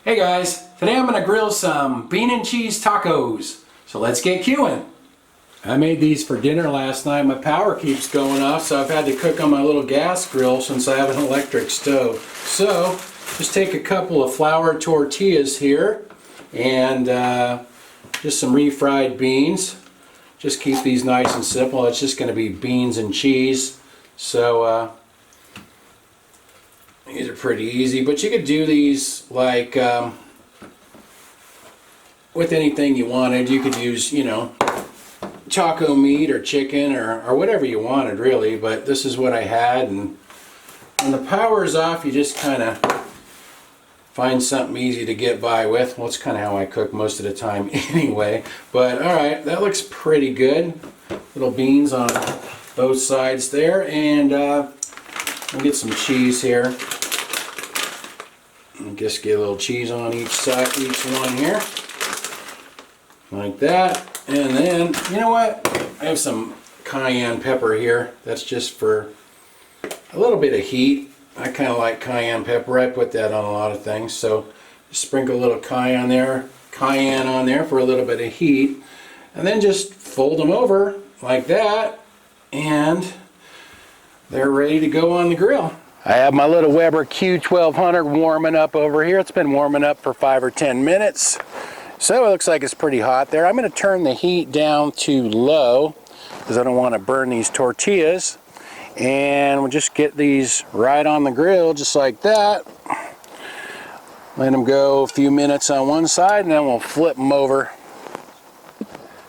Hey guys, today I'm going to grill some bean and cheese tacos. So let's get queuing. I made these for dinner last night. My power keeps going off, so I've had to cook on my little gas grill since I have an electric stove. So just take a couple of flour tortillas here and just some refried beans. Just keep these nice and simple. It's just going to be beans and cheese. So these are pretty easy, but you could do these like with anything you wanted. You could use, you know, taco meat or chicken or whatever you wanted really, but this is what I had. And when the power is off, you just kind of find something easy to get by with. Well, it's kind of how I cook most of the time anyway. But alright, that looks pretty good. Little beans on both sides there, and we'll get some cheese here. And just get a little cheese on each side, each one here, like that. And then, you know what? I have some cayenne pepper here. That's just for a little bit of heat. I kind of like cayenne pepper. I put that on a lot of things. So just sprinkle a little cayenne on there for a little bit of heat, and then just fold them over like that, and they're ready to go on the grill. I have my little Weber Q1200 warming up over here. It's been warming up for 5 or 10 minutes. So it looks like it's pretty hot there. I'm going to turn the heat down to low because I don't want to burn these tortillas. And we'll just get these right on the grill just like that. Let them go a few minutes on one side, and then we'll flip them over.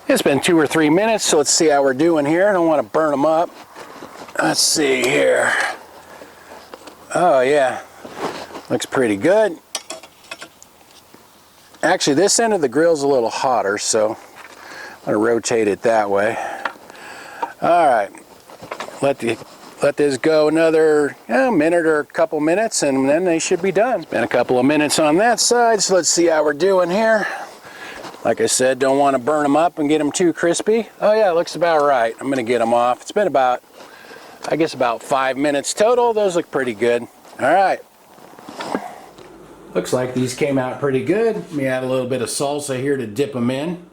It's been 2 or 3 minutes, so let's see how we're doing here. I don't want to burn them up. Let's see here. Oh yeah, looks pretty good. Actually, this end of the grill's a little hotter, so I'm going to rotate it that way. Alright, let this go another minute or a couple minutes, and then they should be done. Been a couple of minutes on that side, so let's see how we're doing here. Like I said, don't want to burn them up and get them too crispy. Oh yeah, it looks about right. I'm going to get them off. It's been about, I guess, about 5 minutes total. Those look pretty good. All right. Looks like these came out pretty good. Let me add a little bit of salsa here to dip them in.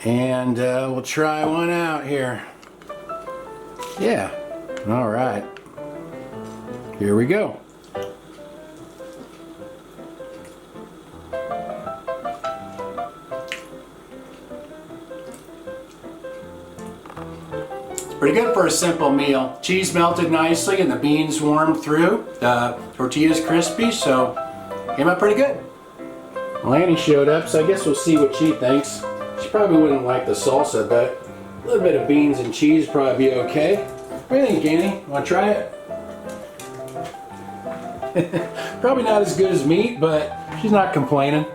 And we'll try one out here. Yeah. All right. Here we go. Pretty good for a simple meal. Cheese melted nicely and the beans warmed through. The tortilla's crispy, so came out pretty good. Well, Annie showed up, so I guess we'll see what she thinks. She probably wouldn't like the salsa, but a little bit of beans and cheese would probably be okay. What do you think, Annie? Want to try it? Probably not as good as meat, but she's not complaining.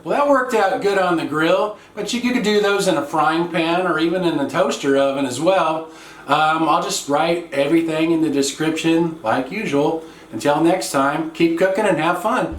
Well, that worked out good on the grill, but you could do those in a frying pan or even in the toaster oven as well. I'll just write everything in the description like usual. Until next time, keep cooking and have fun.